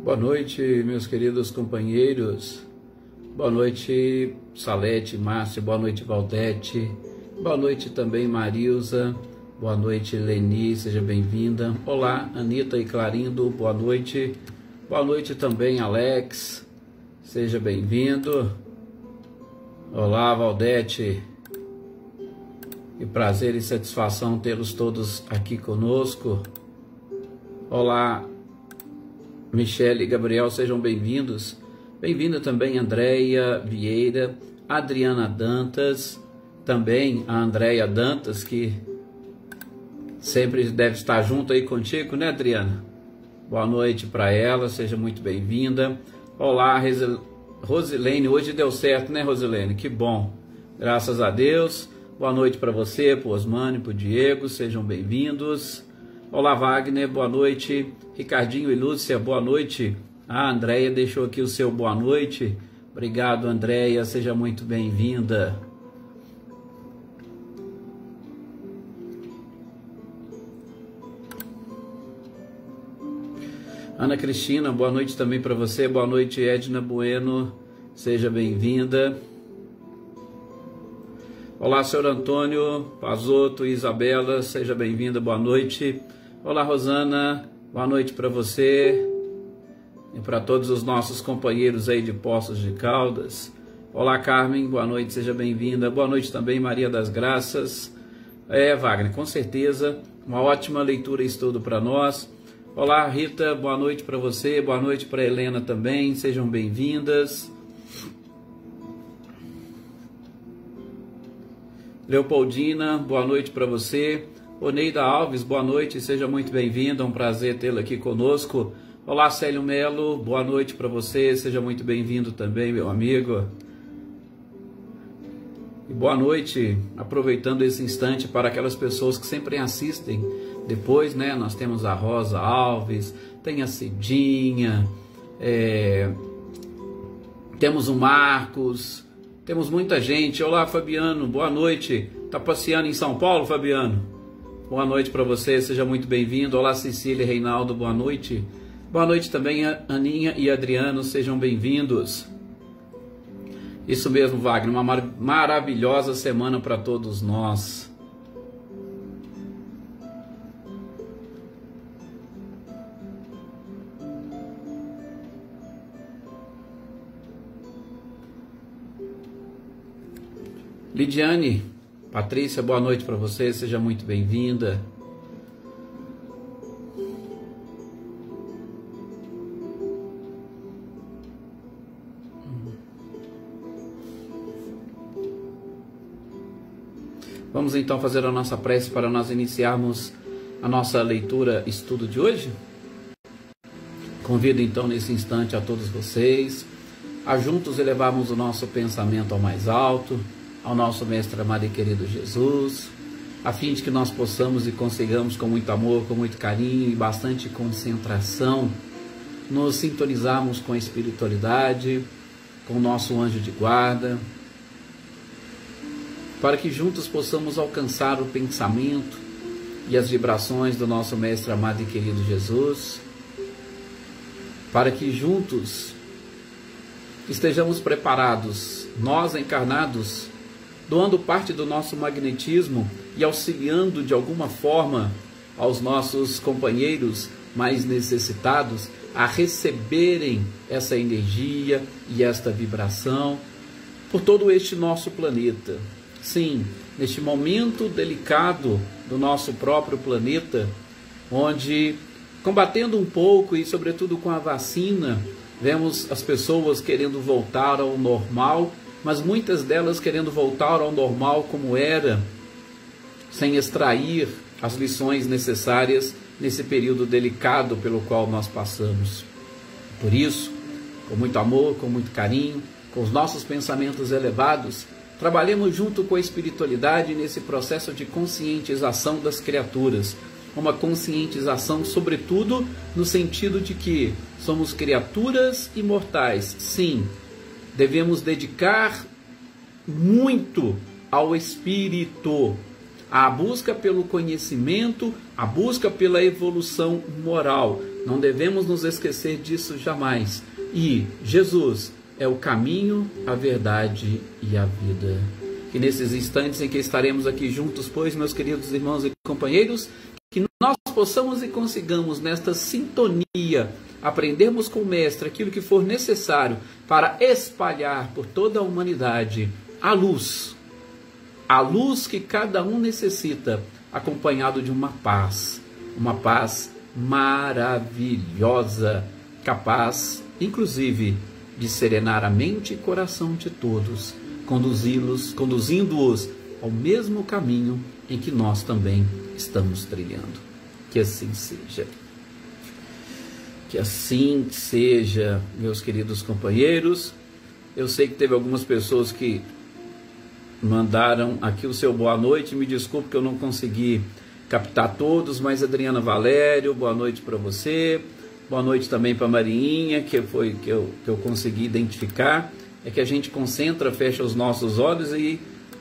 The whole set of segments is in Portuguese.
Boa noite, meus queridos companheiros. Boa noite, Salete, Márcio. Boa noite, Valdete. Boa noite também, Marilza. Boa noite, Leni. Seja bem-vinda. Olá, Anitta e Clarindo. Boa noite. Boa noite também, Alex. Seja bem-vindo. Olá, Valdete. Que prazer e satisfação tê-los todos aqui conosco. Olá, Michele e Gabriel, sejam bem-vindos. Bem-vinda também Andréia Vieira, Adriana Dantas, também a Andréia Dantas, que sempre deve estar junto aí contigo, né, Adriana? Boa noite para ela, seja muito bem-vinda. Olá, Rosilene, hoje deu certo, né, Rosilene? Que bom, graças a Deus. Boa noite para você, para o Osmani, para o Diego, sejam bem-vindos. Olá, Wagner, boa noite. Ricardinho e Lúcia, boa noite. A Andréia deixou aqui o seu boa noite. Obrigado, Andréia, seja muito bem-vinda. Ana Cristina, boa noite também para você. Boa noite, Edna Bueno, seja bem-vinda. Olá, senhor Antônio Pazotto e Isabela, seja bem-vinda, boa noite. Olá, Rosana, boa noite para você e para todos os nossos companheiros aí de Poços de Caldas. Olá, Carmen, boa noite, seja bem-vinda. Boa noite também, Maria das Graças. Wagner, com certeza, uma ótima leitura e estudo para nós. Olá, Rita, boa noite para você, boa noite para Helena também, sejam bem-vindas. Leopoldina, boa noite para você. Oneida Alves, boa noite, seja muito bem-vinda, é um prazer tê-la aqui conosco. Olá, Célio Melo, boa noite para você, seja muito bem-vindo também, meu amigo. E boa noite, aproveitando esse instante para aquelas pessoas que sempre assistem. Depois, né, nós temos a Rosa Alves, tem a Cidinha, temos o Marcos, temos muita gente. Olá, Fabiano, boa noite. Tá passeando em São Paulo, Fabiano? Boa noite para você, seja muito bem-vindo. Olá, Cecília e Reinaldo, boa noite. Boa noite também, Aninha e Adriano, sejam bem-vindos. Isso mesmo, Wagner, uma maravilhosa semana para todos nós. Lidiane, Patrícia, boa noite para você, seja muito bem-vinda. Vamos então fazer a nossa prece para nós iniciarmos a nossa leitura, estudo de hoje. Convido então nesse instante a todos vocês a juntos elevarmos o nosso pensamento ao mais alto, ao nosso mestre amado e querido Jesus, a fim de que nós possamos e consigamos com muito amor, com muito carinho e bastante concentração, nos sintonizarmos com a espiritualidade, com o nosso anjo de guarda, para que juntos possamos alcançar o pensamento e as vibrações do nosso mestre amado e querido Jesus, para que juntos estejamos preparados, nós encarnados, doando parte do nosso magnetismo e auxiliando de alguma forma aos nossos companheiros mais necessitados a receberem essa energia e esta vibração por todo este nosso planeta. Sim, neste momento delicado do nosso próprio planeta, onde, combatendo um pouco e sobretudo com a vacina, vemos as pessoas querendo voltar ao normal, mas muitas delas querendo voltar ao normal como era, sem extrair as lições necessárias nesse período delicado pelo qual nós passamos. Por isso, com muito amor, com muito carinho, com os nossos pensamentos elevados, trabalhemos junto com a espiritualidade nesse processo de conscientização das criaturas. Uma conscientização, sobretudo, no sentido de que somos criaturas imortais. Sim, devemos dedicar muito ao espírito, à busca pelo conhecimento, à busca pela evolução moral, Não devemos nos esquecer disso jamais. E Jesus é o caminho, a verdade e a vida. Que nesses instantes em que estaremos aqui juntos, pois, meus queridos irmãos e companheiros, que nós possamos e consigamos nesta sintonia aprendermos com o Mestre aquilo que for necessário para espalhar por toda a humanidade a luz que cada um necessita, acompanhado de uma paz maravilhosa, capaz, inclusive, de serenar a mente e coração de todos, conduzindo-os ao mesmo caminho em que nós também estamos trilhando. Que assim seja. Que assim seja, meus queridos companheiros. Eu sei que teve algumas pessoas que mandaram aqui o seu boa noite. Me desculpe que eu não consegui captar todos, mas Adriana Valério, boa noite para você. Boa noite também para Mariinha, que eu consegui identificar. É que a gente concentra, fecha os nossos olhos e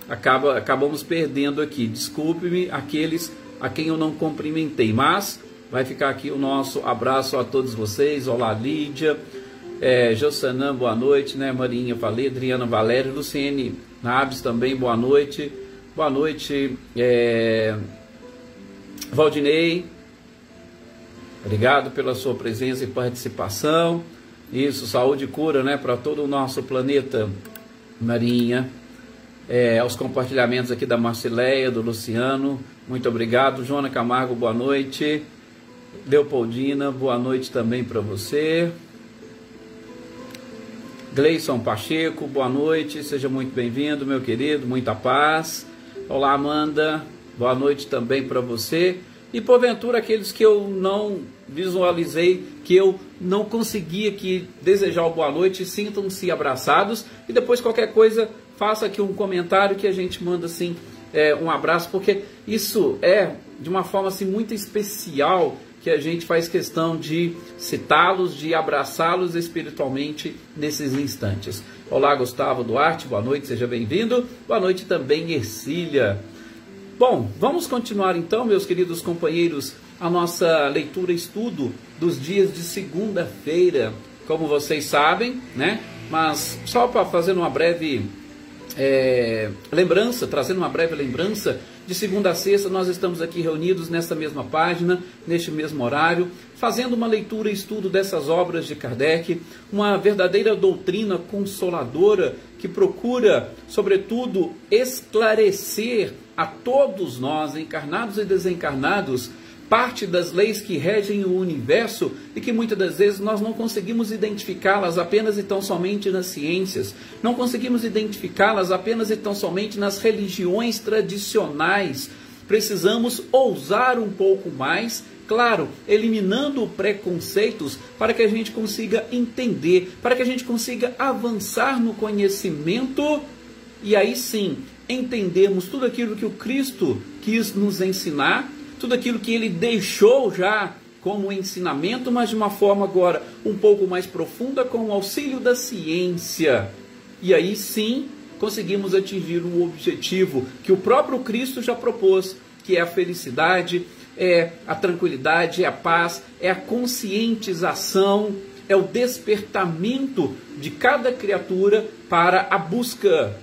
acabamos perdendo aqui. Desculpe-me aqueles a quem eu não cumprimentei, mas vai ficar aqui o nosso abraço a todos vocês. Olá, Lídia, Jossanã, boa noite, né? Marinha, falei, Adriana Valério, Luciene Naves também, boa noite. Boa noite, Valdinei, obrigado pela sua presença e participação. Isso, saúde e cura, né, para todo o nosso planeta, Marinha. Aos compartilhamentos aqui da Marcileia, do Luciano, muito obrigado. Joana Camargo, boa noite. Leopoldina, boa noite também para você. Gleison Pacheco, boa noite, seja muito bem-vindo, meu querido, muita paz. Olá, Amanda, boa noite também para você. E porventura aqueles que eu não visualizei, que eu não consegui aqui desejar boa noite, sintam-se abraçados. E depois qualquer coisa, faça aqui um comentário que a gente manda assim um abraço, porque isso é de uma forma assim muito especial que a gente faz questão de citá-los, de abraçá-los espiritualmente nesses instantes. Olá, Gustavo Duarte, boa noite, seja bem-vindo. Boa noite também, Ercília. Bom, vamos continuar então, meus queridos companheiros, a nossa leitura e estudo dos dias de segunda-feira, como vocês sabem, né? Mas só para fazer uma breve trazendo uma breve lembrança, de segunda a sexta nós estamos aqui reunidos nessa mesma página, neste mesmo horário, fazendo uma leitura e estudo dessas obras de Kardec, uma verdadeira doutrina consoladora que procura, sobretudo, esclarecer a todos nós, encarnados e desencarnados, parte das leis que regem o universo e que muitas das vezes nós não conseguimos identificá-las apenas e tão somente nas ciências, não conseguimos identificá-las apenas e tão somente nas religiões tradicionais. Precisamos ousar um pouco mais, claro, eliminando preconceitos para que a gente consiga entender, para que a gente consiga avançar no conhecimento e aí sim entendermos tudo aquilo que o Cristo quis nos ensinar, tudo aquilo que ele deixou já como ensinamento, mas de uma forma agora um pouco mais profunda, com o auxílio da ciência. E aí sim conseguimos atingir um objetivo que o próprio Cristo já propôs, que é a felicidade, é a tranquilidade, é a paz, é a conscientização, é o despertamento de cada criatura para a busca,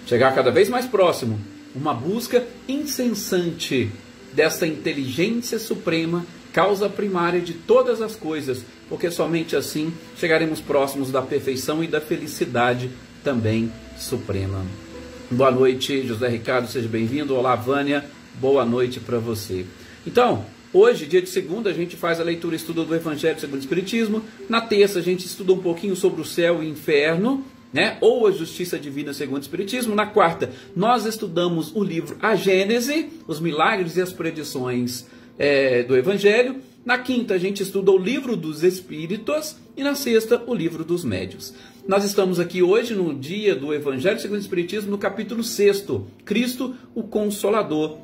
chegar cada vez mais próximo, uma busca incessante dessa inteligência suprema, causa primária de todas as coisas, porque somente assim chegaremos próximos da perfeição e da felicidade também suprema. Boa noite, José Ricardo, seja bem-vindo. Olá, Vânia, boa noite para você. Então, hoje, dia de segunda, a gente faz a leitura e estudo do Evangelho segundo o Espiritismo. Na terça, a gente estuda um pouquinho sobre o céu e o inferno, né? Ou a justiça divina segundo o Espiritismo. Na quarta, nós estudamos o livro A Gênese, os milagres e as predições do Evangelho. Na quinta, a gente estuda o livro dos Espíritos. E na sexta, o livro dos Médiuns. Nós estamos aqui hoje no dia do Evangelho segundo o Espiritismo, no capítulo 6º, Cristo, o Consolador.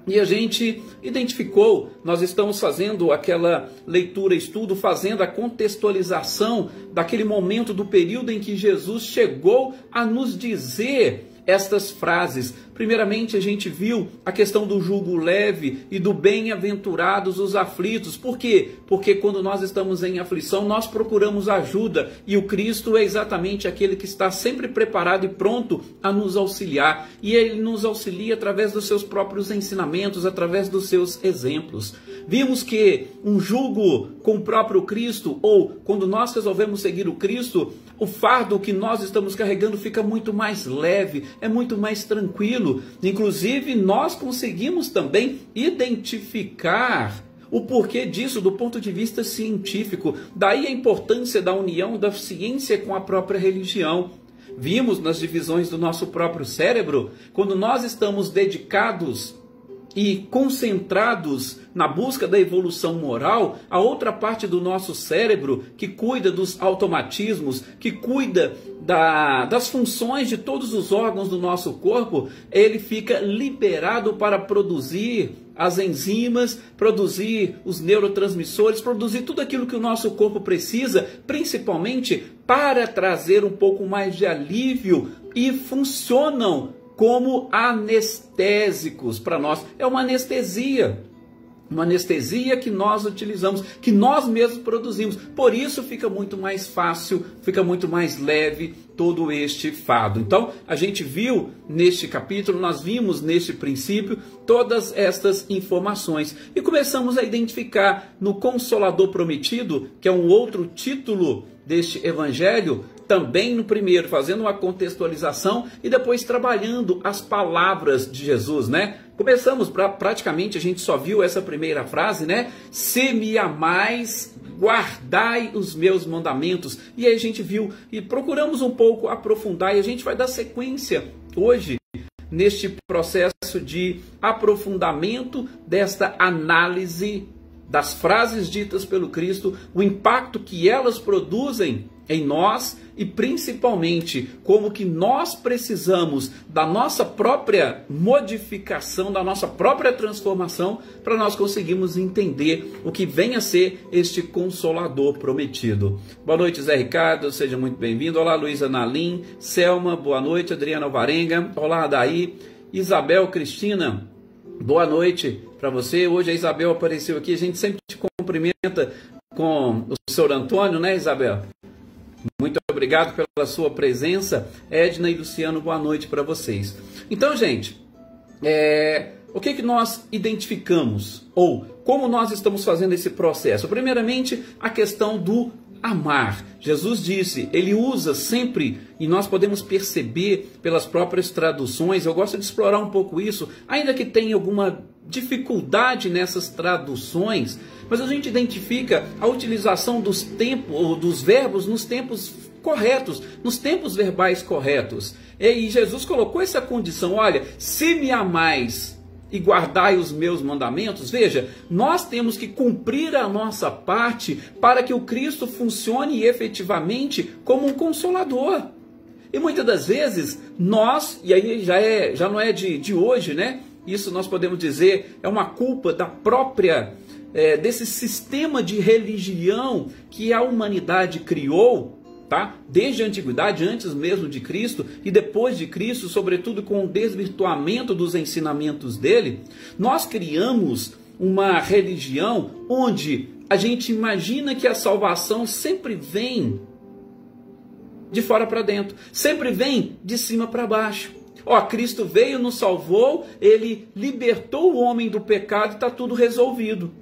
E a gente identificou, nós estamos fazendo aquela leitura, estudo, fazendo a contextualização daquele momento do período em que Jesus chegou a nos dizer estas frases. Primeiramente, a gente viu a questão do jugo leve e do bem-aventurados os aflitos. Por quê? Porque quando nós estamos em aflição, nós procuramos ajuda, e o Cristo é exatamente aquele que está sempre preparado e pronto a nos auxiliar. E ele nos auxilia através dos seus próprios ensinamentos, através dos seus exemplos. Vimos que um jugo com o próprio Cristo, ou quando nós resolvemos seguir o Cristo, o fardo que nós estamos carregando fica muito mais leve, é muito mais tranquilo. Inclusive, nós conseguimos também identificar o porquê disso do ponto de vista científico. Daí a importância da união da ciência com a própria religião. Vimos nas divisões do nosso próprio cérebro, quando nós estamos dedicados e concentrados na busca da evolução moral, a outra parte do nosso cérebro, que cuida dos automatismos, que cuida das funções de todos os órgãos do nosso corpo, ele fica liberado para produzir as enzimas, produzir os neurotransmissores, produzir tudo aquilo que o nosso corpo precisa, principalmente para trazer um pouco mais de alívio, e funcionam como anestésicos para nós. É uma anestesia que nós utilizamos, que nós mesmos produzimos. Por isso fica muito mais fácil, fica muito mais leve todo este fardo. Então, a gente viu neste capítulo, nós vimos neste princípio todas estas informações e começamos a identificar no Consolador Prometido, que é um outro título deste evangelho, também no primeiro, fazendo uma contextualização e depois trabalhando as palavras de Jesus, né? Começamos, praticamente a gente só viu essa primeira frase, né? Se me amais, guardai os meus mandamentos. E aí a gente viu e procuramos um pouco aprofundar, e a gente vai dar sequência hoje neste processo de aprofundamento desta análise das frases ditas pelo Cristo, o impacto que elas produzem em nós e principalmente como que nós precisamos da nossa própria modificação, da nossa própria transformação, para nós conseguirmos entender o que vem a ser este Consolador Prometido. Boa noite, Zé Ricardo, seja muito bem-vindo. Olá, Luísa Nalim, Selma, boa noite, Adriana Alvarenga, olá, Daí, Isabel Cristina, boa noite para você. Hoje a Isabel apareceu aqui, a gente sempre te cumprimenta com o senhor Antônio, né, Isabel? Muito obrigado pela sua presença. Edna e Luciano, boa noite para vocês. Então, gente, o que nós identificamos? Ou como nós estamos fazendo esse processo? Primeiramente, a questão do amar. Jesus disse, ele usa sempre, e nós podemos perceber pelas próprias traduções, eu gosto de explorar um pouco isso, ainda que tenha alguma dificuldade nessas traduções, mas a gente identifica a utilização dos tempos, ou dos verbos nos tempos corretos, nos tempos verbais corretos. E Jesus colocou essa condição, olha, se me amais e guardai os meus mandamentos, veja, nós temos que cumprir a nossa parte para que o Cristo funcione efetivamente como um consolador. E muitas das vezes nós, e aí já não é de hoje, né? Isso nós podemos dizer é uma culpa da própria, desse sistema de religião que a humanidade criou, tá? Desde a antiguidade, antes mesmo de Cristo e depois de Cristo, sobretudo com o desvirtuamento dos ensinamentos dele, nós criamos uma religião onde a gente imagina que a salvação sempre vem de fora para dentro, sempre vem de cima para baixo. Ó, Cristo veio, nos salvou, ele libertou o homem do pecado e está tudo resolvido.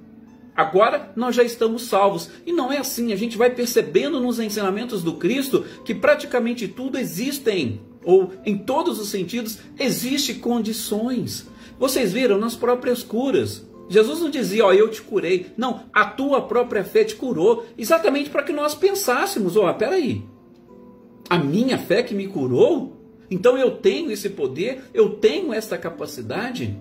Agora nós já estamos salvos. E não é assim, a gente vai percebendo nos ensinamentos do Cristo que praticamente tudo existem, ou em todos os sentidos, existe condições. Vocês viram nas próprias curas. Jesus não dizia, ó, eu te curei. Não, a tua própria fé te curou. Exatamente para que nós pensássemos, ó, peraí, a minha fé que me curou? Então eu tenho esse poder, eu tenho essa capacidade?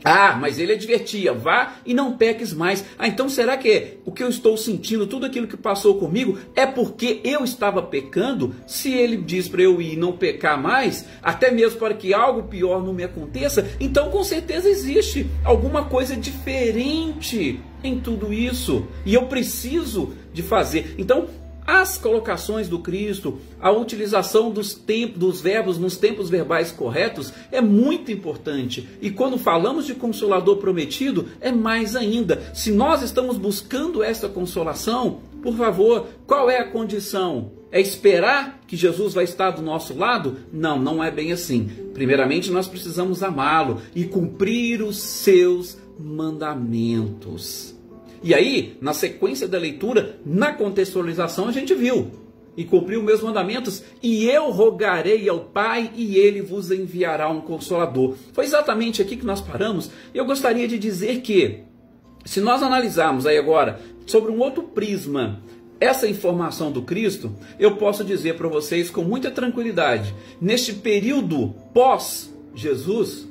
Ah, mas ele advertia, vá e não peques mais. Ah, então será que o que eu estou sentindo, tudo aquilo que passou comigo, é porque eu estava pecando? Se ele diz para eu ir e não pecar mais, até mesmo para que algo pior não me aconteça, então com certeza existe alguma coisa diferente em tudo isso. E eu preciso de fazer. Então, as colocações do Cristo, a utilização dos verbos nos tempos verbais corretos é muito importante. E quando falamos de Consolador prometido, é mais ainda. Se nós estamos buscando essa consolação, por favor, qual é a condição? É esperar que Jesus vai estar do nosso lado? Não, não é bem assim. Primeiramente, nós precisamos amá-lo e cumprir os seus mandamentos. E aí, na sequência da leitura, na contextualização, a gente viu: e cumpriu meus mandamentos, e eu rogarei ao Pai, e ele vos enviará um Consolador. Foi exatamente aqui que nós paramos. Eu gostaria de dizer que, se nós analisarmos aí agora, sobre um outro prisma, essa informação do Cristo, eu posso dizer para vocês com muita tranquilidade: neste período pós-Jesus,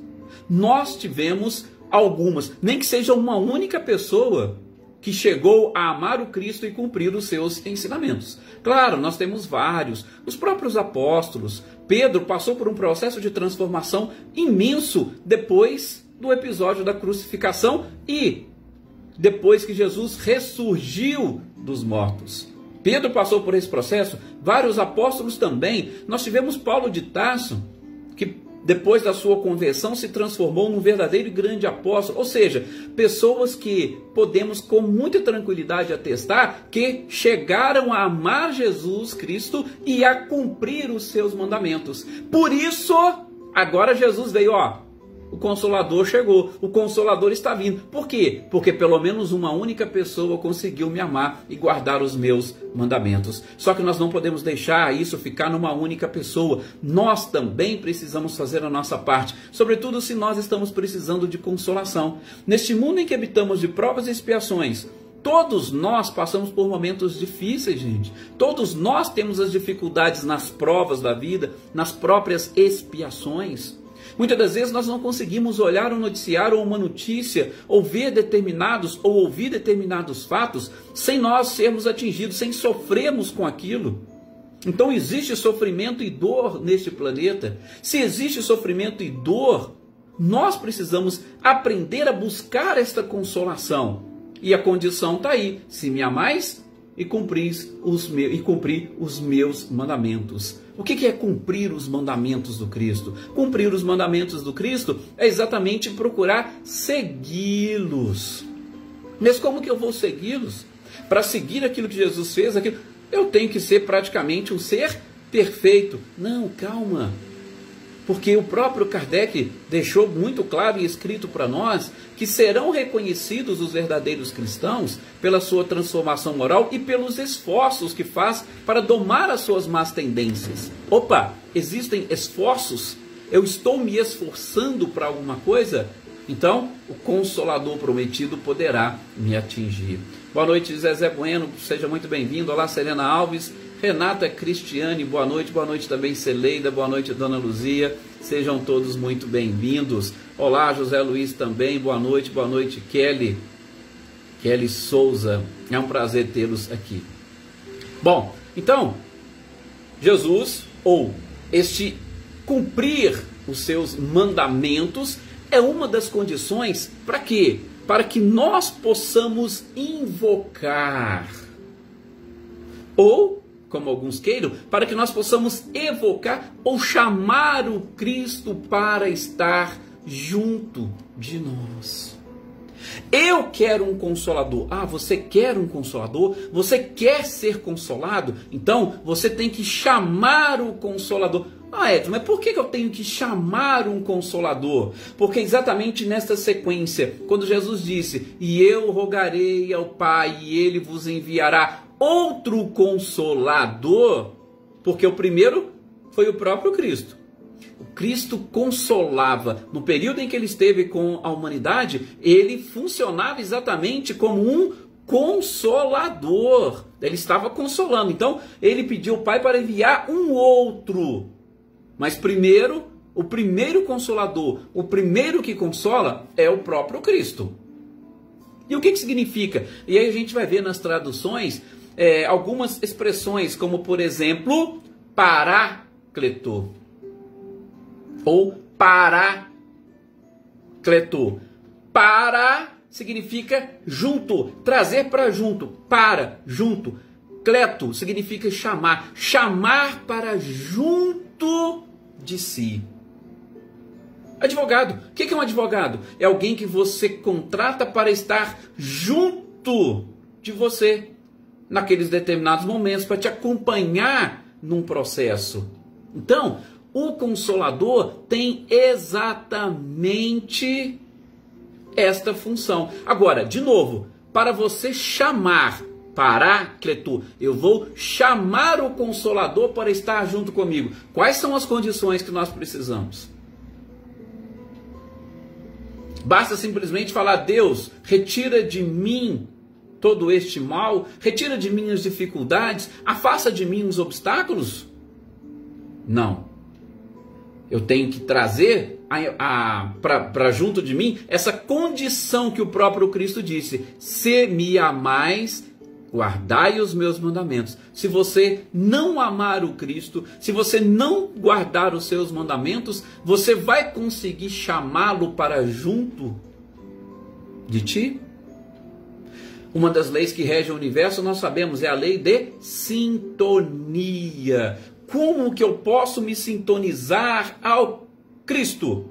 nós tivemos algumas, nem que seja uma única pessoa que chegou a amar o Cristo e cumprir os seus ensinamentos. Claro, nós temos vários, os próprios apóstolos. Pedro passou por um processo de transformação imenso depois do episódio da crucificação e depois que Jesus ressurgiu dos mortos. Pedro passou por esse processo, vários apóstolos também. Nós tivemos Paulo de Tarso, que depois da sua conversão se transformou num verdadeiro e grande apóstolo. Ou seja, pessoas que podemos com muita tranquilidade atestar que chegaram a amar Jesus Cristo e a cumprir os seus mandamentos. Por isso, agora Jesus veio, o Consolador chegou, o Consolador está vindo. Por quê? Porque pelo menos uma única pessoa conseguiu me amar e guardar os meus mandamentos. Só que nós não podemos deixar isso ficar numa única pessoa. Nós também precisamos fazer a nossa parte, sobretudo se nós estamos precisando de consolação. Neste mundo em que habitamos de provas e expiações, todos nós passamos por momentos difíceis, gente. Todos nós temos as dificuldades nas provas da vida, nas próprias expiações. Muitas das vezes nós não conseguimos olhar um noticiário ou uma notícia, ou ouvir determinados fatos, sem nós sermos atingidos, sem sofrermos com aquilo. Então existe sofrimento e dor neste planeta. Se existe sofrimento e dor, nós precisamos aprender a buscar esta consolação. E a condição está aí: se me amais e cumprir os meus mandamentos. O que é cumprir os mandamentos do Cristo? Cumprir os mandamentos do Cristo é exatamente procurar segui-los. Mas como que eu vou segui-los? Para seguir aquilo que Jesus fez, eu tenho que ser praticamente um ser perfeito. Não, calma. Porque o próprio Kardec deixou muito claro e escrito para nós que serão reconhecidos os verdadeiros cristãos pela sua transformação moral e pelos esforços que faz para domar as suas más tendências. Opa, existem esforços? Eu estou me esforçando para alguma coisa? Então, o Consolador prometido poderá me atingir. Boa noite, Zezé Bueno, seja muito bem-vindo. Olá, Serena Alves. Renata Cristiane, boa noite também Celeida, boa noite Dona Luzia, sejam todos muito bem-vindos. Olá, José Luiz também, boa noite Kelly Souza, é um prazer tê-los aqui. Bom, então, Jesus, ou este cumprir os seus mandamentos, é uma das condições para quê? Para que nós possamos invocar, ou como alguns queiram, para que nós possamos evocar ou chamar o Cristo para estar junto de nós. Eu quero um consolador. Você quer um consolador? Você quer ser consolado? Então, você tem que chamar o consolador. Edson, mas por que eu tenho que chamar um consolador? Porque exatamente nesta sequência, quando Jesus disse: e eu rogarei ao Pai, e ele vos enviará outro consolador, porque o primeiro foi o próprio Cristo. O Cristo consolava. No período em que ele esteve com a humanidade, ele funcionava exatamente como um consolador. Ele estava consolando. Então, ele pediu ao Pai para enviar um outro. Mas primeiro, o primeiro consolador, o primeiro que consola é o próprio Cristo. E o que significa? E aí a gente vai ver nas traduções algumas expressões, como por exemplo, parácleto ou parácleto. Para significa junto, trazer para junto, para, junto. Cleto significa chamar, chamar para junto de si. Advogado, o que é um advogado? É alguém que você contrata para estar junto de você naqueles determinados momentos, para te acompanhar num processo. Então, o Consolador tem exatamente esta função. Agora, de novo, para você chamar Paráclito, eu vou chamar o Consolador para estar junto comigo. Quais são as condições que nós precisamos? Basta simplesmente falar: Deus, retira de mim todo este mal, retira de mim as dificuldades, afasta de mim os obstáculos? Não. Eu tenho que trazer para junto de mim essa condição que o próprio Cristo disse: se me amais, guardai os meus mandamentos. Se você não amar o Cristo, se você não guardar os seus mandamentos, você vai conseguir chamá-lo para junto de ti? Uma das leis que rege o universo, nós sabemos, é a lei de sintonia. Como que eu posso me sintonizar ao Cristo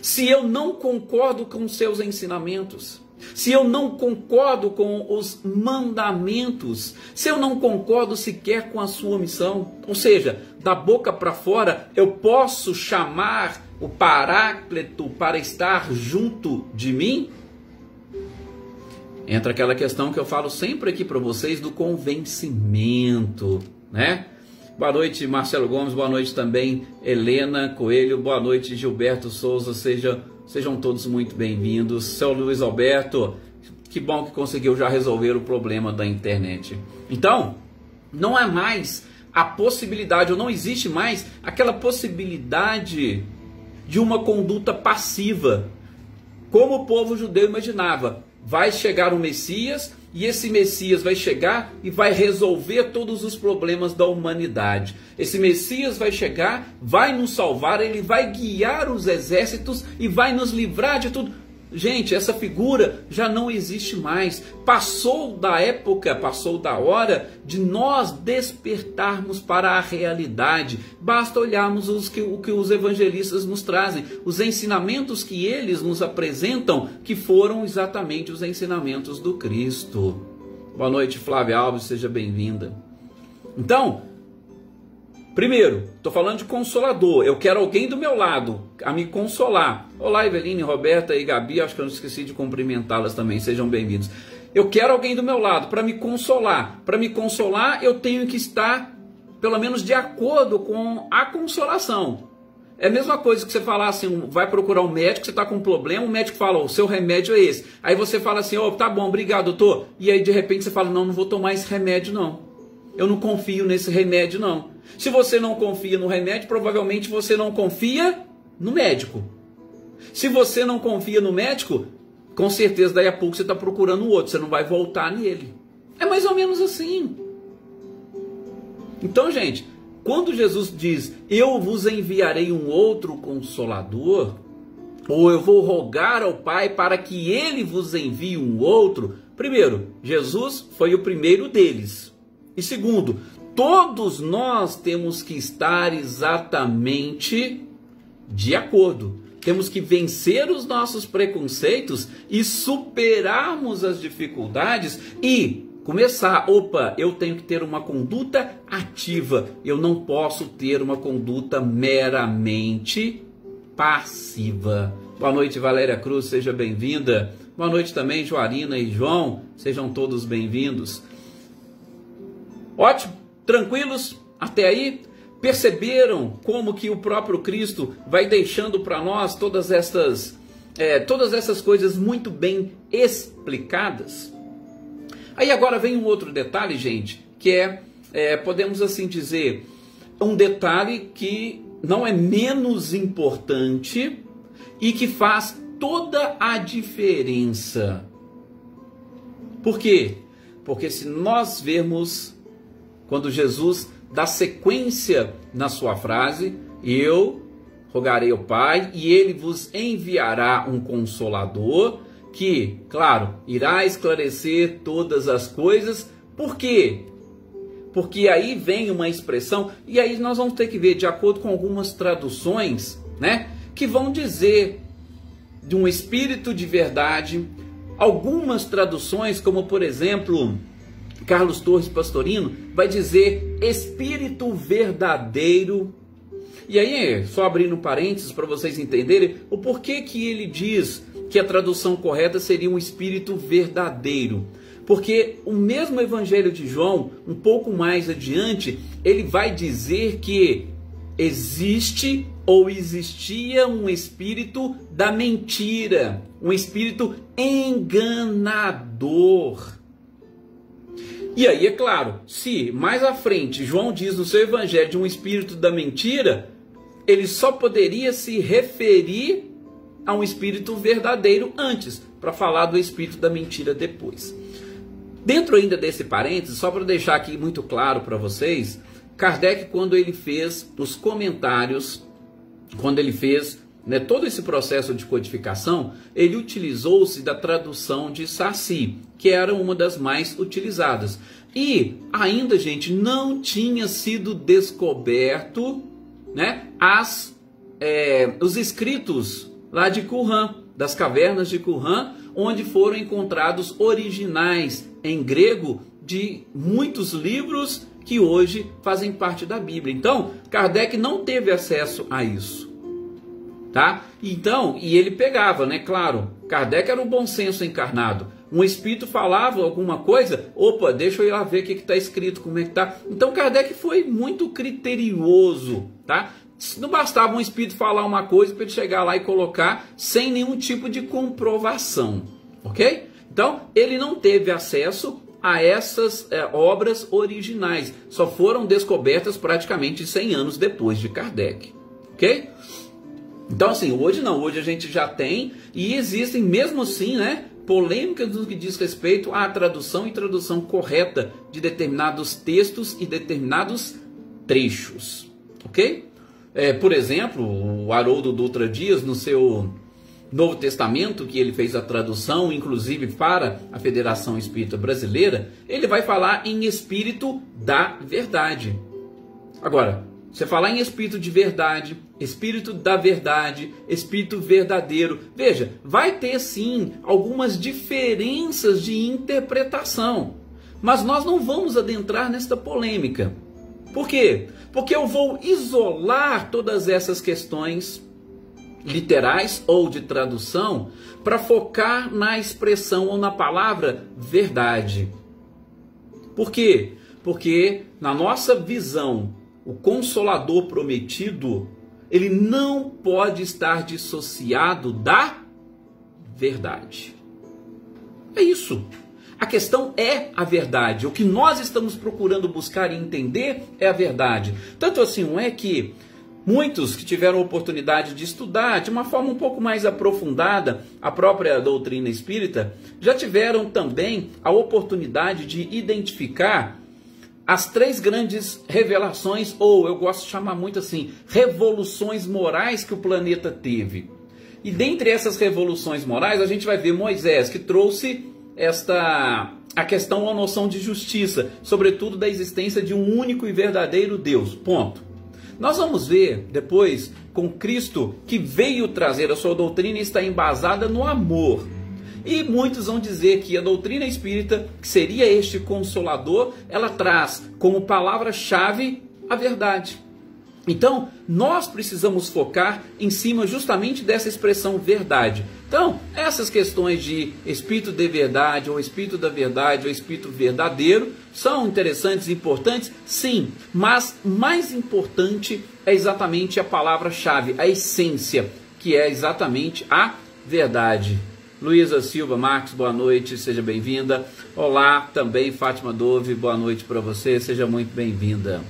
se eu não concordo com os seus ensinamentos? Se eu não concordo com os mandamentos? Se eu não concordo sequer com a sua missão? Ou seja, da boca para fora, eu posso chamar o Paráclito para estar junto de mim? Entra aquela questão que eu falo sempre aqui para vocês do convencimento, né? Boa noite, Marcelo Gomes. Boa noite também, Helena Coelho. Boa noite, Gilberto Souza. Sejam todos muito bem-vindos. Seu Luiz Alberto, que bom que conseguiu já resolver o problema da internet. Então, não há mais a possibilidade, ou não existe mais aquela possibilidade de uma conduta passiva, como o povo judeu imaginava. Vai chegar o Messias, e esse Messias vai chegar e vai resolver todos os problemas da humanidade. Esse Messias vai chegar, vai nos salvar, ele vai guiar os exércitos e vai nos livrar de tudo. Gente, essa figura já não existe mais. Passou da época, passou da hora de nós despertarmos para a realidade. Basta olharmos o que os evangelistas nos trazem, os ensinamentos que eles nos apresentam, que foram exatamente os ensinamentos do Cristo. Boa noite, Flávia Alves, seja bem-vinda. Então, primeiro, estou falando de consolador. Eu quero alguém do meu lado a me consolar. Olá, Eveline, Roberta e Gabi. Acho que eu não esqueci de cumprimentá-las também. Sejam bem-vindos. Eu quero alguém do meu lado para me consolar. Para me consolar, eu tenho que estar, pelo menos, de acordo com a consolação. É a mesma coisa que você falar assim, vai procurar um médico, você está com um problema, o médico fala: o seu remédio é esse. Aí você fala assim: oh, tá bom, obrigado, doutor. E aí, de repente, você fala: não vou tomar esse remédio, não. Eu não confio nesse remédio, não. Se você não confia no remédio, provavelmente você não confia no médico. Se você não confia no médico, com certeza daí a pouco você está procurando o outro, você não vai voltar nele. É mais ou menos assim. Então, gente, quando Jesus diz: eu vos enviarei um outro Consolador, ou eu vou rogar ao Pai para que ele vos envie um outro, primeiro, Jesus foi o primeiro deles. E segundo, todos nós temos que estar exatamente de acordo. Temos que vencer os nossos preconceitos e superarmos as dificuldades e começar. Opa, eu tenho que ter uma conduta ativa. Eu não posso ter uma conduta meramente passiva. Boa noite, Valéria Cruz, seja bem-vinda. Boa noite também, Joarina e João, sejam todos bem-vindos. Ótimo, tranquilos até aí? Perceberam como que o próprio Cristo vai deixando para nós todas essas coisas muito bem explicadas? Aí agora vem um outro detalhe, gente, que podemos assim dizer, um detalhe que não é menos importante e que faz toda a diferença. Por quê? Porque se nós vermos quando Jesus dá sequência na sua frase: eu rogarei ao Pai e ele vos enviará um Consolador que, claro, irá esclarecer todas as coisas. Por quê? porque aí vem uma expressão, e aí nós vamos ter que ver, de acordo com algumas traduções, né, que vão dizer de um espírito de verdade. Algumas traduções, como por exemplo, Carlos Torres Pastorino, vai dizer espírito verdadeiro. E aí, só abrindo parênteses para vocês entenderem o porquê que ele diz que a tradução correta seria um espírito verdadeiro. Porque o mesmo Evangelho de João, um pouco mais adiante, ele vai dizer que existe ou existia um espírito da mentira, um espírito enganador. E aí, é claro, se mais à frente João diz no seu Evangelho de um espírito da mentira, ele só poderia se referir a um espírito verdadeiro antes, para falar do espírito da mentira depois. Dentro ainda desse parênteses, só para deixar aqui muito claro para vocês, Kardec, quando ele fez os comentários, quando ele fez, né, todo esse processo de codificação, ele utilizou-se da tradução de Saci, que era uma das mais utilizadas. E ainda, gente, não tinha sido descoberto, né, os escritos lá de Qumran, das cavernas de Qumran, onde foram encontrados originais em grego de muitos livros que hoje fazem parte da Bíblia. Então, Kardec não teve acesso a isso, tá? Então, e ele pegava, né? Claro, Kardec era o bom senso encarnado. Um espírito falava alguma coisa, opa, deixa eu ir lá ver o que está escrito, como é que está. Então, Kardec foi muito criterioso, tá? Não bastava um espírito falar uma coisa para ele chegar lá e colocar sem nenhum tipo de comprovação, ok? Então, ele não teve acesso a essas obras originais. Só foram descobertas praticamente 100 anos depois de Kardec, ok? Então, assim, hoje não, hoje a gente já tem, e existem mesmo assim, né, polêmicas no que diz respeito à tradução e tradução correta de determinados textos e determinados trechos, ok? Por exemplo, o Haroldo Dutra Dias, no seu Novo Testamento, que ele fez a tradução, inclusive para a Federação Espírita Brasileira, ele vai falar em espírito da verdade. Agora, você falar em espírito de verdade, espírito da verdade, espírito verdadeiro, veja, vai ter sim algumas diferenças de interpretação, mas nós não vamos adentrar nesta polêmica. Por quê? Porque eu vou isolar todas essas questões literais ou de tradução para focar na expressão ou na palavra verdade. Por quê? Porque na nossa visão, o Consolador prometido, ele não pode estar dissociado da verdade. É isso. A questão é a verdade. O que nós estamos procurando buscar e entender é a verdade. Tanto assim não é que muitos que tiveram a oportunidade de estudar de uma forma um pouco mais aprofundada a própria doutrina espírita, já tiveram também a oportunidade de identificar as 3 grandes revelações, ou eu gosto de chamar muito assim, revoluções morais que o planeta teve. E dentre essas revoluções morais, a gente vai ver Moisés, que trouxe a questão ou a noção de justiça, sobretudo da existência de um único e verdadeiro Deus, ponto. Nós vamos ver depois com Cristo, que veio trazer a sua doutrina e está embasada no amor. E muitos vão dizer que a doutrina espírita, que seria este Consolador, ela traz como palavra-chave a verdade. Então, nós precisamos focar em cima justamente dessa expressão verdade. Então, essas questões de espírito de verdade, ou espírito da verdade, ou espírito verdadeiro, são interessantes e importantes, sim, mas mais importante é exatamente a palavra-chave, a essência, que é exatamente a verdade. Luísa Silva Marques, boa noite, seja bem-vinda. Olá, também Fátima Dove, boa noite para você, seja muito bem-vinda.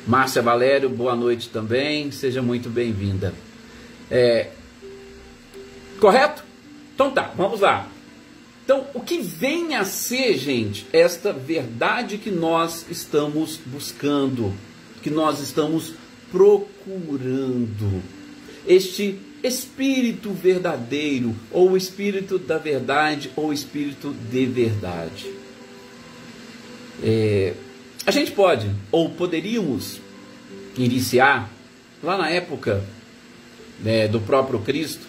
Márcia Valério, boa noite também, seja muito bem-vinda. Correto? Então tá, vamos lá. Então, o que vem a ser, gente, esta verdade que nós estamos buscando, que nós estamos procurando? Este espírito verdadeiro, ou espírito da verdade, ou espírito de verdade. A gente pode, ou poderíamos, iniciar lá na época do próprio Cristo,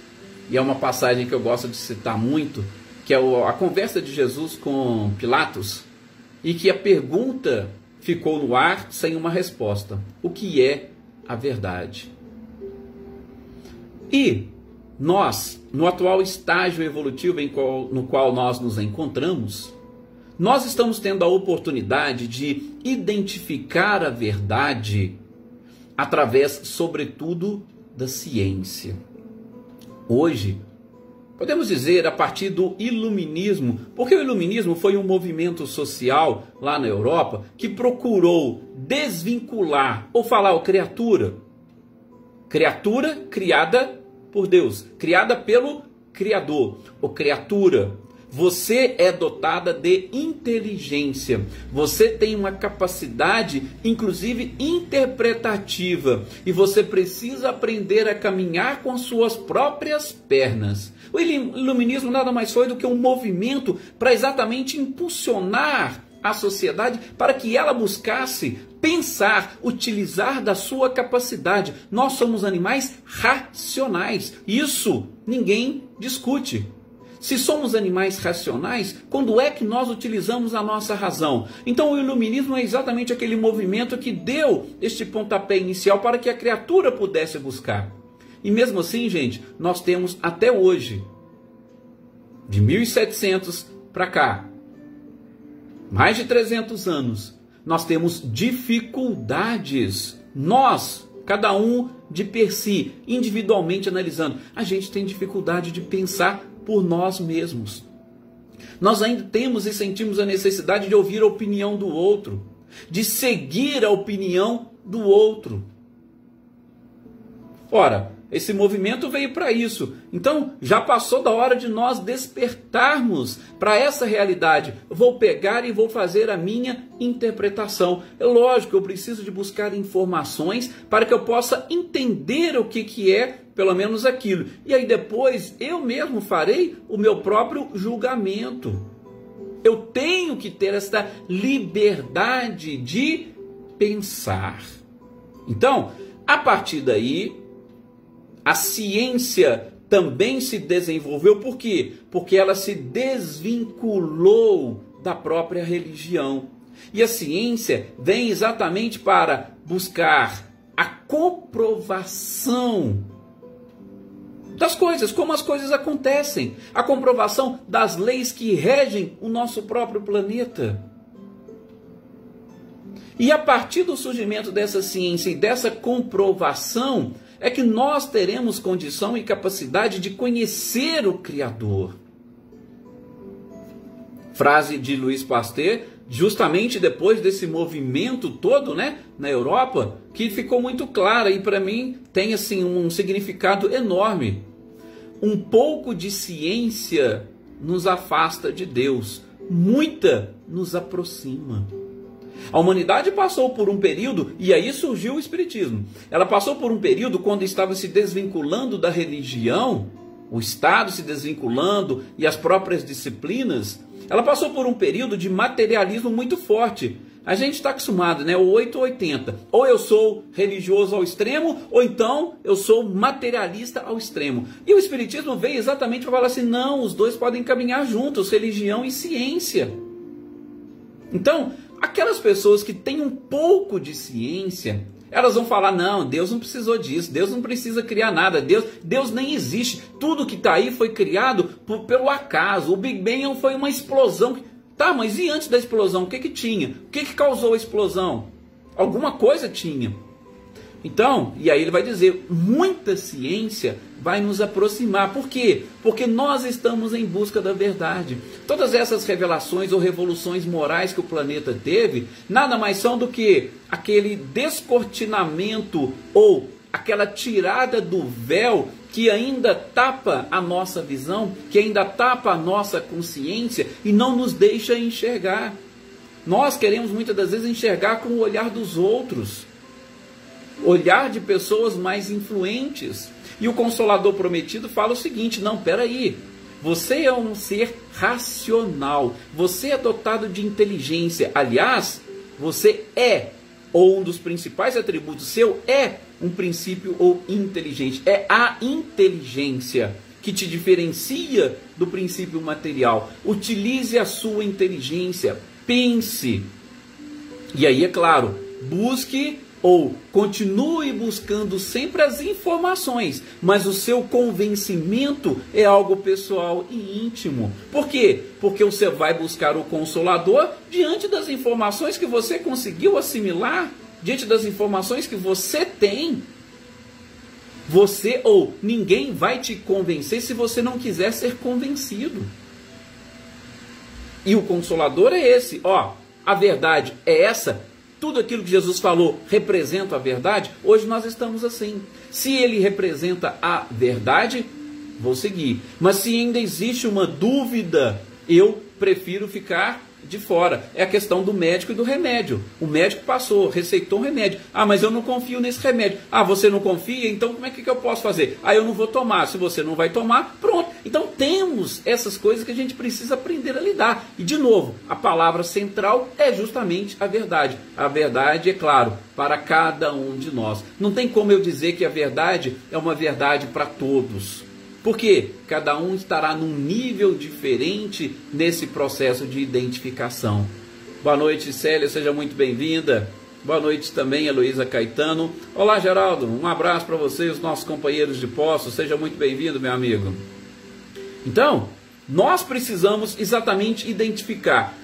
e é uma passagem que eu gosto de citar muito, que é a conversa de Jesus com Pilatos, e que a pergunta ficou no ar sem uma resposta: o que é a verdade? E nós, no atual estágio evolutivo no qual nós nos encontramos, nós estamos tendo a oportunidade de identificar a verdade através, sobretudo, da ciência. Hoje, podemos dizer a partir do iluminismo, porque o iluminismo foi um movimento social lá na Europa que procurou desvincular, ou falar, criatura criada por Deus, criada pelo Criador, ou criatura. Você é dotada de inteligência, você tem uma capacidade, inclusive interpretativa, e você precisa aprender a caminhar com suas próprias pernas. O iluminismo nada mais foi do que um movimento para exatamente impulsionar a sociedade para que ela buscasse pensar, utilizar da sua capacidade. Nós somos animais racionais, isso ninguém discute. Se somos animais racionais, quando é que nós utilizamos a nossa razão? Então o iluminismo é exatamente aquele movimento que deu este pontapé inicial para que a criatura pudesse buscar. E mesmo assim, gente, nós temos até hoje, de 1700 para cá, mais de 300 anos, nós temos dificuldades. Nós, cada um de per si, individualmente analisando, a gente tem dificuldade de pensar por nós mesmos. Nós ainda temos e sentimos a necessidade de ouvir a opinião do outro, de seguir a opinião do outro. Ora, esse movimento veio para isso. Então, já passou da hora de nós despertarmos para essa realidade. Vou pegar e vou fazer a minha interpretação. É lógico, eu preciso de buscar informações para que eu possa entender o que é, pelo menos aquilo. E aí depois eu mesmo farei o meu próprio julgamento. Eu tenho que ter esta liberdade de pensar. Então, a partir daí, a ciência também se desenvolveu. Por quê? Porque ela se desvinculou da própria religião. E a ciência vem exatamente para buscar a comprovação das coisas, como as coisas acontecem, a comprovação das leis que regem o nosso próprio planeta. E a partir do surgimento dessa ciência e dessa comprovação, é que nós teremos condição e capacidade de conhecer o Criador. Frase de Louis Pasteur, justamente depois desse movimento todo, na Europa, que ficou muito clara e para mim tem assim um significado enorme. Um pouco de ciência nos afasta de Deus, muita nos aproxima. A humanidade passou por um período, e aí surgiu o Espiritismo. Ela passou por um período quando estava se desvinculando da religião, o Estado se desvinculando e as próprias disciplinas. Ela passou por um período de materialismo muito forte. A gente está acostumado, o 8 ou 80. Ou eu sou religioso ao extremo, ou então eu sou materialista ao extremo. E o Espiritismo veio exatamente para falar assim, não, os dois podem caminhar juntos, religião e ciência. Então, aquelas pessoas que têm um pouco de ciência, elas vão falar, não, Deus não precisou disso, Deus não precisa criar nada, Deus nem existe, tudo que está aí foi criado pelo acaso, o Big Bang foi uma explosão. Tá, mas e antes da explosão, o que tinha? O que causou a explosão? Alguma coisa tinha. Então, e aí ele vai dizer, muita ciência vai nos aproximar. Por quê? Porque nós estamos em busca da verdade. Todas essas revelações ou revoluções morais que o planeta teve, nada mais são do que aquele descortinamento ou aquela tirada do véu que ainda tapa a nossa visão, que ainda tapa a nossa consciência e não nos deixa enxergar. Nós queremos muitas das vezes enxergar com o olhar dos outros, olhar de pessoas mais influentes. E o Consolador Prometido fala o seguinte, não, peraí, Você é um ser racional. Você é dotado de inteligência. Aliás, você é, ou um dos principais atributos seu é um princípio ou inteligente. É a inteligência que te diferencia do princípio material. Utilize a sua inteligência. Pense. E aí, é claro, busque ou continue buscando sempre as informações, mas o seu convencimento é algo pessoal e íntimo. Por quê? Porque você vai buscar o Consolador diante das informações que você conseguiu assimilar, diante das informações que você tem. Você ou ninguém vai te convencer se você não quiser ser convencido. E o Consolador é esse, ó, a verdade é essa. Tudo aquilo que Jesus falou representa a verdade. Hoje nós estamos assim. Se ele representa a verdade, vou seguir. Mas se ainda existe uma dúvida, eu prefiro ficar de fora. É a questão do médico e do remédio. O médico passou, receitou um remédio. Ah, mas eu não confio nesse remédio. Ah, você não confia? Então como é que eu posso fazer? Ah, eu não vou tomar. Se você não vai tomar, pronto. Então temos essas coisas que a gente precisa aprender a lidar. E de novo, a palavra central é justamente a verdade. A verdade, é claro, para cada um de nós. Não tem como eu dizer que a verdade é uma verdade para todos. Porque cada um estará num nível diferente nesse processo de identificação. Boa noite, Célia, seja muito bem-vinda. Boa noite também, Heloísa Caetano. Olá, Geraldo, um abraço para você e os nossos companheiros de posto. Seja muito bem-vindo, meu amigo. Então, nós precisamos exatamente identificar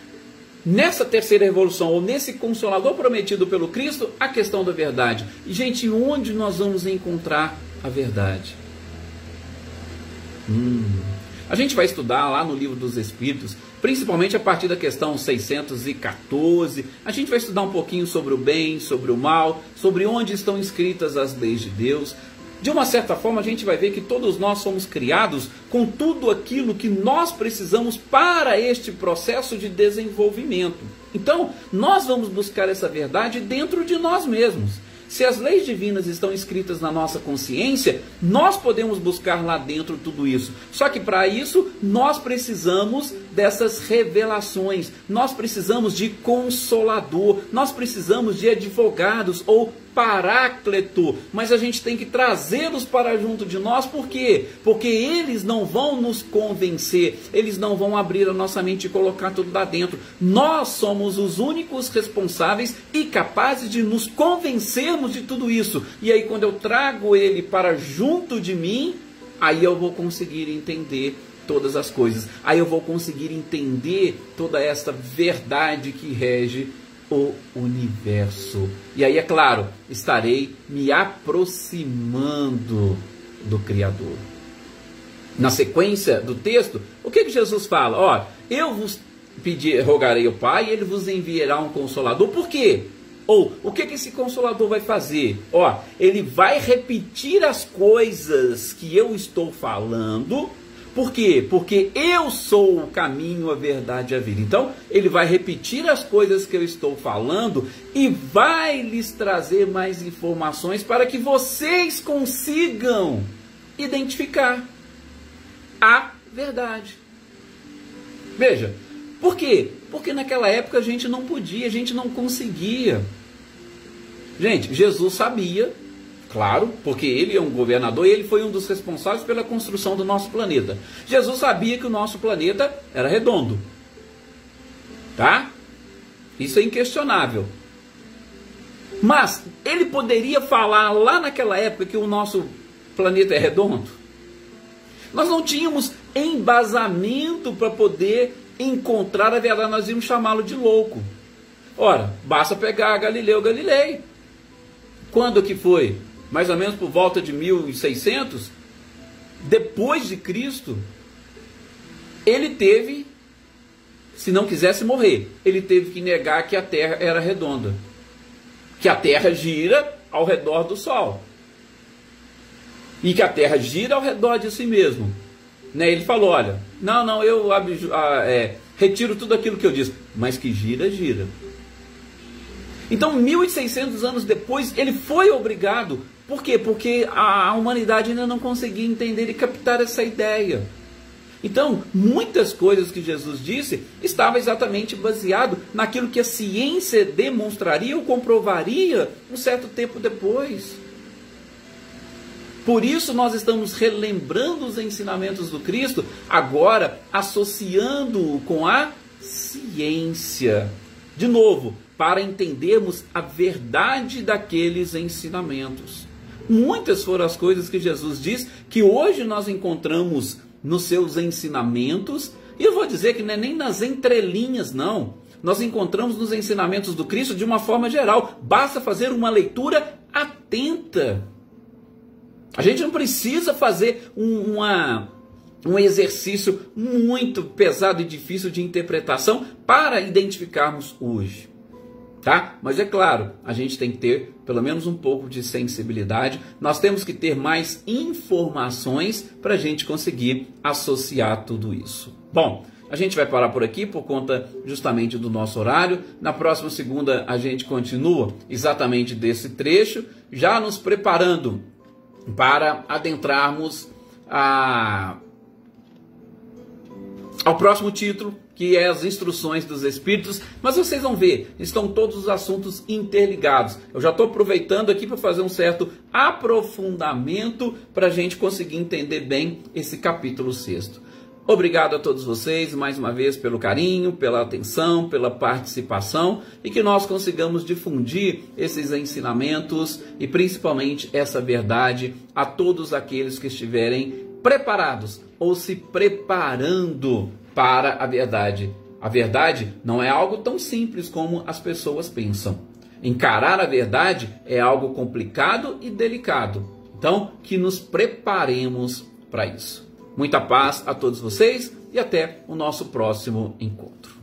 nessa terceira revolução, ou nesse Consolador prometido pelo Cristo, a questão da verdade. E, gente, onde nós vamos encontrar a verdade? A gente vai estudar lá no Livro dos Espíritos, principalmente a partir da questão 614. A gente vai estudar um pouquinho sobre o bem, sobre o mal, sobre onde estão escritas as leis de Deus. De uma certa forma, a gente vai ver que todos nós somos criados com tudo aquilo que nós precisamos para este processo de desenvolvimento. Então, nós vamos buscar essa verdade dentro de nós mesmos. Se as leis divinas estão escritas na nossa consciência, nós podemos buscar lá dentro tudo isso. Só que para isso, nós precisamos dessas revelações. Nós precisamos de Consolador. Nós precisamos de advogados ou Paráclito. Mas a gente tem que trazê-los para junto de nós. Por quê? Porque eles não vão nos convencer. Eles não vão abrir a nossa mente e colocar tudo lá dentro. Nós somos os únicos responsáveis e capazes de nos convencermos de tudo isso. E aí quando eu trago ele para junto de mim, aí eu vou conseguir entender todas as coisas. Aí eu vou conseguir entender toda essa verdade que rege o universo. E aí, é claro, estarei me aproximando do Criador. Na sequência do texto, o que Jesus fala? Ó, eu vos rogarei ao Pai e ele vos enviará um Consolador. Por quê? Ou, o que esse Consolador vai fazer? Ó, ele vai repetir as coisas que eu estou falando. Por quê? Porque eu sou o caminho, a verdade e a vida. Então, ele vai repetir as coisas que eu estou falando e vai lhes trazer mais informações para que vocês consigam identificar a verdade. Veja, por quê? Porque naquela época a gente não podia, a gente não conseguia. Gente, Jesus sabia, claro, porque ele é um governador e ele foi um dos responsáveis pela construção do nosso planeta. Jesus sabia que o nosso planeta era redondo. Tá? Isso é inquestionável. Mas ele poderia falar lá naquela época que o nosso planeta é redondo? Nós não tínhamos embasamento para poder encontrar a verdade, nós íamos chamá-lo de louco. Ora, basta pegar Galileu Galilei. Quando que foi? Mais ou menos por volta de 1600, depois de Cristo, ele teve, se não quisesse morrer, ele teve que negar que a Terra era redonda, que a Terra gira ao redor do Sol, e que a Terra gira ao redor de si mesmo. Né? Ele falou, olha, não, eu retiro tudo aquilo que eu disse, mas que gira, gira. Então, 1600 anos depois, ele foi obrigado. Por quê? Porque a humanidade ainda não conseguia entender e captar essa ideia. Então, muitas coisas que Jesus disse estavam exatamente baseado naquilo que a ciência demonstraria ou comprovaria um certo tempo depois. Por isso nós estamos relembrando os ensinamentos do Cristo, agora associando-o com a ciência. De novo, para entendermos a verdade daqueles ensinamentos. Muitas foram as coisas que Jesus diz que hoje nós encontramos nos seus ensinamentos, e eu vou dizer que não é nem nas entrelinhas, não. Nós encontramos nos ensinamentos do Cristo de uma forma geral. Basta fazer uma leitura atenta. A gente não precisa fazer um exercício muito pesado e difícil de interpretação para identificarmos hoje. Tá? Mas é claro, a gente tem que ter pelo menos um pouco de sensibilidade. Nós temos que ter mais informações para a gente conseguir associar tudo isso. Bom, a gente vai parar por aqui por conta justamente do nosso horário. Na próxima segunda a gente continua exatamente desse trecho, já nos preparando para adentrarmos ao próximo título, que é as instruções dos Espíritos. Mas vocês vão ver, estão todos os assuntos interligados. Eu já estou aproveitando aqui para fazer um certo aprofundamento para a gente conseguir entender bem esse capítulo 6º. Obrigado a todos vocês, mais uma vez, pelo carinho, pela atenção, pela participação, e que nós consigamos difundir esses ensinamentos e principalmente essa verdade a todos aqueles que estiverem preparados ou se preparando para a verdade. A verdade não é algo tão simples como as pessoas pensam. Encarar a verdade é algo complicado e delicado. Então, que nos preparemos para isso. Muita paz a todos vocês e até o nosso próximo encontro.